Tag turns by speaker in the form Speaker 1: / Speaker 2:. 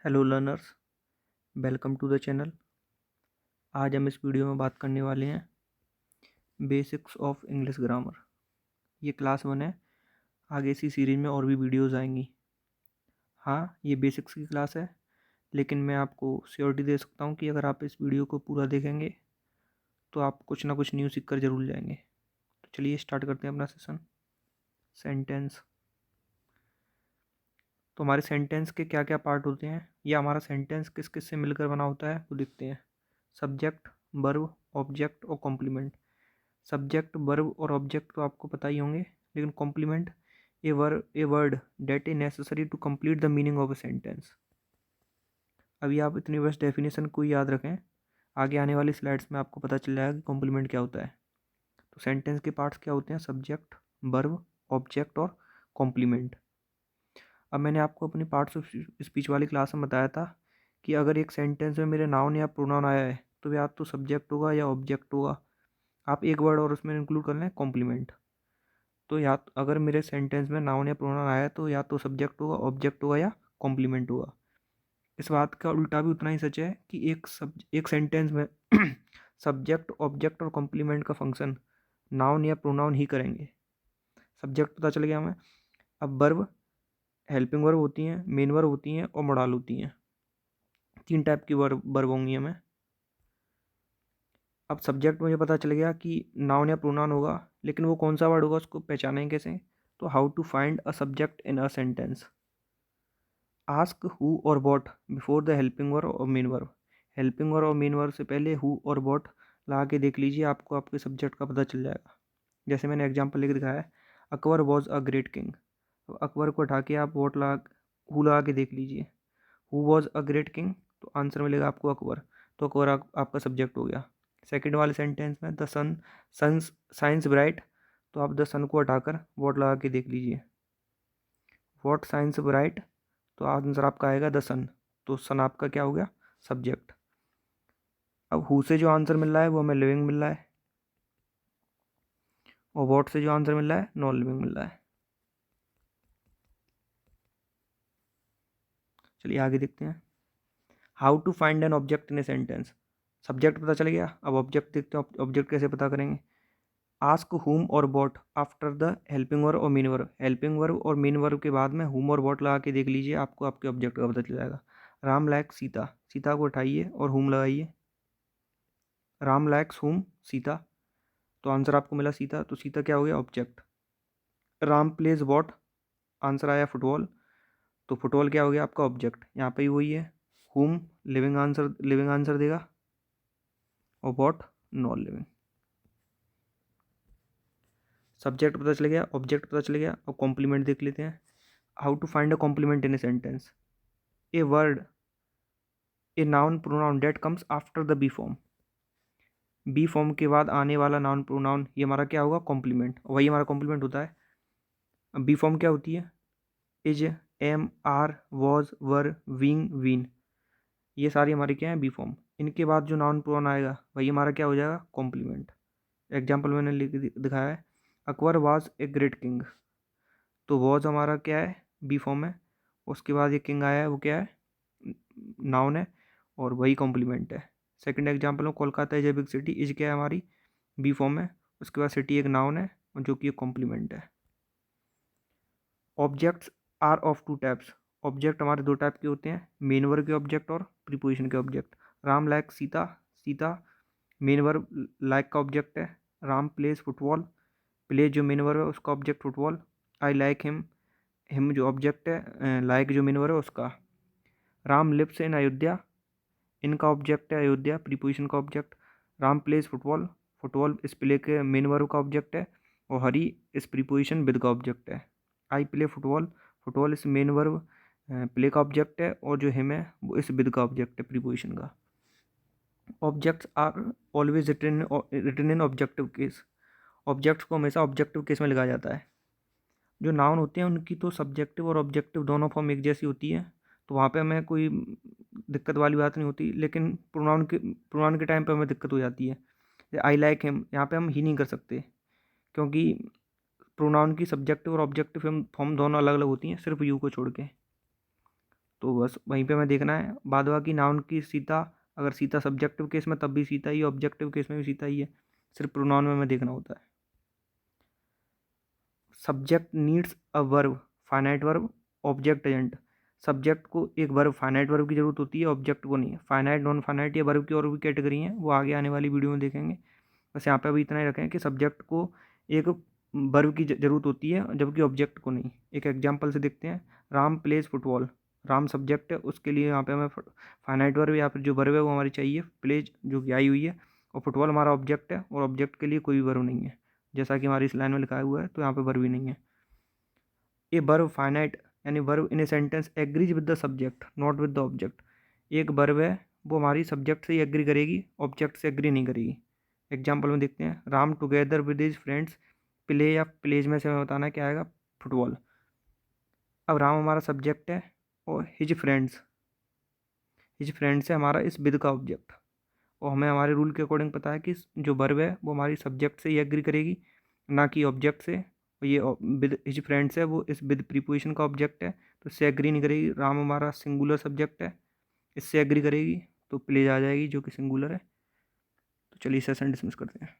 Speaker 1: Hello learners, welcome to the channel. आज हम इस वीडियो में बात करने वाले हैं बेसिक्स ऑफ इंग्लिश ग्रामर। ये क्लास 1 है। आगे इसी सीरीज में और भी वीडियोस आएंगी। हाँ, ये बेसिक्स की क्लास है, लेकिन मैं आपको श्योरिटी दे सकता हूँ कि अगर आप इस वीडियो को पूरा देखेंगे तो आप कुछ ना कुछ न्यू सीख कर जरूर जाएंगे। तो चलिए स्टार्ट करते हैं अपना सेशन। सेंटेंस। तो हमारे सेंटेंस के क्या क्या पार्ट होते हैं या हमारा सेंटेंस किस किस से मिलकर बना होता है वो देखते हैं। सब्जेक्ट, वर्ब, ऑब्जेक्ट और कॉम्प्लीमेंट। सब्जेक्ट, वर्ब और ऑब्जेक्ट तो आपको पता ही होंगे, लेकिन complement a word that is necessary to complete the meaning of a sentence. अभी आप इतनी बस डेफिनेशन को याद रखें, आगे आने वाली स्लाइड्स में आपको पता चल जाएगा कि कॉम्प्लीमेंट क्या होता है। तो सेंटेंस के पार्ट्स क्या होते हैं? सब्जेक्ट, वर्ब, ऑब्जेक्ट और कॉम्प्लीमेंट। अब मैंने आपको अपनी पार्ट्स ऑफ स्पीच वाली क्लास में बताया था कि अगर एक सेंटेंस में मेरे नाउन या प्रोनाउन आया है तो या तो सब्जेक्ट होगा या ऑब्जेक्ट होगा। आप एक वर्ड और उसमें इंक्लूड कर लें, कॉम्प्लीमेंट। तो या अगर मेरे सेंटेंस में नाउन या प्रोनाउन आया है तो या तो सब्जेक्ट होगा, ऑब्जेक्ट होगा या कॉम्प्लीमेंट होगा। इस बात का उल्टा भी उतना ही सच है कि एक सेंटेंस में सब्जेक्ट, ऑब्जेक्ट और कॉम्प्लीमेंट का फंक्शन नाउन या प्रोनाउन ही करेंगे। सब्जेक्ट पता चल गया हमें। अब वर्ब, हेल्पिंग वर्ब होती हैं, मेन वर्ब होती हैं और मोडाल होती हैं। 3 टाइप की वर्ब होंगी हमें। अब सब्जेक्ट मुझे पता चल गया कि नाउन या प्रोनाउन होगा, लेकिन वो कौन सा वर्ड होगा उसको पहचानें कैसे? तो how to find a subject in a sentence. Ask who और what before the helping verb और मेन वर्ब। हेल्पिंग वर्ब और मेन वर्ब से पहले हु और वॉट लगा के देख लीजिए, आपको आपके सब्जेक्ट का पता चल जाएगा। जैसे मैंने एग्जाम्पल लेकर दिखाया है, Akbar was a great king. तो अकबर को हटा के आप वॉट लगा, हु लगा के देख लीजिए। Who was a great king, तो आंसर मिलेगा आपको अकबर। तो अकबर आपका सब्जेक्ट हो गया। सेकंड वाले सेंटेंस में द सन्स साइंस ब्राइट, तो आप द सन को हटाकर वॉट लगा के देख लीजिए। वॉट साइंस ब्राइट, तो आंसर आपका आएगा द सन। तो सन आपका क्या हो गया? सब्जेक्ट। अब हु से जो आंसर मिल रहा है वो हमें लिविंग मिल रहा है, और वॉट से जो आंसर मिल रहा है नॉन लिविंग मिल रहा है। चलिए आगे देखते हैं। How to find an object in a sentence. Subject पता चल गया, अब ऑब्जेक्ट देखते हैं। ऑब्जेक्ट कैसे पता करेंगे? आस्क हुम और what after the helping verb और मेन वर्ब। हेल्पिंग वर्ब और मेन वर्ब के बाद में हुम और वॉट लगा के देख लीजिए, आपको आपके ऑब्जेक्ट का पता चल जाएगा। राम लाइक सीता, सीता को उठाइए और हुम लगाइए। राम लाइक्स हुम सीता, तो आंसर आपको मिला सीता। तो सीता क्या हो गया? Object. Ram plays what, answer आया फुटबॉल। तो फुटबॉल क्या हो गया आपका? ऑब्जेक्ट। यहाँ पे ही वही है, हुम लिविंग आंसर देगा, और वॉट नॉन लिविंग। सब्जेक्ट पता चल गया, ऑब्जेक्ट पता चल गया, और कॉम्प्लीमेंट देख लेते हैं। How to find a complement in a sentence. A word, a noun pronoun that comes after the be form. Be form के बाद आने वाला नाउन प्रोनाउन, ये हमारा क्या होगा? कॉम्प्लीमेंट। वही हमारा कॉम्प्लीमेंट होता है। अब बी फॉर्म क्या होती है? Is, am, are, was, were, being, been, ये सारी हमारी क्या है? Be form. इनके बाद जो नाउन प्रोनाउन आएगा वही हमारा क्या हो जाएगा? कॉम्प्लीमेंट। एग्जाम्पल मैंने लिख दिखाया है, Akbar was a great king. तो वॉज हमारा क्या है? बी फॉर्म है। उसके बाद ये किंग आया है, वो क्या है? नाउन है, और वही कॉम्प्लीमेंट है। सेकंड एग्जांपल में Kolkata is a big city, is क्या है हमारी? बी फॉर्म है। उसके बाद सिटी एक नाउन है, और जो कि एक कॉम्प्लीमेंट है। Objects are of 2 types. Object हमारे 2 टाइप के होते हैं, मेन वर्ब के ऑब्जेक्ट और प्रीपोजिशन के object. Ram like Sita, Sita main verb like का ऑब्जेक्ट है। राम प्लेज फुटबॉल, प्ले जो मेन वर्ब है उसका object football. I like him जो ऑब्जेक्ट है, लाइक जो मेन वर्ब है उसका। राम लिव्स इन अयोध्या, इनका ऑब्जेक्ट है अयोध्या, प्रीपोजिशन का object. Ram plays football, football इस प्ले के मेन वर्ब का ऑब्जेक्ट है, और हरी इस प्रीपोजिशन विद का ऑब्जेक्ट है। आई प्ले फुटबॉल, फुटबॉल इस मेन वर्ब प्ले का ऑब्जेक्ट है, और जो हिम है वो इस विद का ऑब्जेक्ट है, प्रीपोजिशन का। Objects are always written in objective case. Objects को हमेशा ऑब्जेक्टिव केस में लिखा जाता है। जो नाउन होते हैं उनकी तो सब्जेक्टिव और ऑब्जेक्टिव दोनों फॉर्म एक जैसी होती है, तो वहाँ पे हमें कोई दिक्कत वाली बात नहीं होती। लेकिन प्रोनाउन के टाइम पे हमें दिक्कत हो जाती है। आई लाइक हिम, यहाँ पे हम ही नहीं कर सकते, क्योंकि प्रोनाउन की सब्जेक्टिव और ऑब्जेक्टिव फॉर्म दोनों अलग अलग होती हैं, सिर्फ यू को छोड़ के। तो बस वहीं पे हमें देखना है। बाद बाकी नाउन की सीता, अगर सीता सब्जेक्टिव केस में तब भी सीता ही है, ऑब्जेक्टिव केस में भी सीता ही है, सिर्फ प्रोनाउन में हमें देखना होता है। Subject needs a verb, finite verb, object agent. Subject को एक वर्ब, फाइनाइट वर्ब की जरूरत होती है, ऑब्जेक्ट को नहीं है। फाइनाइट, नॉन फाइनाइट, ये वर्ब की और भी कैटेगरी हैं, वो आगे आने वाली वीडियो में देखेंगे। बस यहाँ पे अभी इतना ही रखें कि सब्जेक्ट को एक वर्ब की जरूरत होती है, जबकि ऑब्जेक्ट को नहीं। एक एग्जांपल से देखते हैं, Ram plays football. Ram subject है, उसके लिए यहाँ पे हमें फाइनाइट वर्ब या फिर जो वर्ब है वो हमारी चाहिए, प्लेज जो कि आई हुई है, और फुटबॉल हमारा ऑब्जेक्ट है, और ऑब्जेक्ट के लिए कोई वर्ब नहीं है, जैसा कि हमारी इस लाइन में लिखा हुआ है, तो यहाँ पे वर्ब ही नहीं है। ए वर्ब फाइनाइट यानी verb in a sentence agrees with the subject not with the object. एक वर्ब है वो हमारी सब्जेक्ट से ही एग्री करेगी, ऑब्जेक्ट से एग्री नहीं करेगी। एग्जाम्पल में देखते हैं, Ram together with his friends play, या प्लेज में से हमें बताना क्या आएगा, फुटबॉल। अब राम हमारा सब्जेक्ट है और हिज फ्रेंड्स है हमारा इस विद का ऑब्जेक्ट, और हमें हमारे रूल के अकॉर्डिंग पता है कि जो वर्ब है वो हमारी सब्जेक्ट से ही एग्री करेगी, ना कि ऑब्जेक्ट से। और ये विद हिज फ्रेंड्स है वो इस विद प्रीपोजिशन का ऑब्जेक्ट है, तो इससे एग्री नहीं करेगी। राम हमारा सिंगुलर सब्जेक्ट है, इससे एग्री करेगी तो प्लेज आ जाएगी जो कि सिंगुलर है। तो चलिए सेशन डिसमिस करते हैं।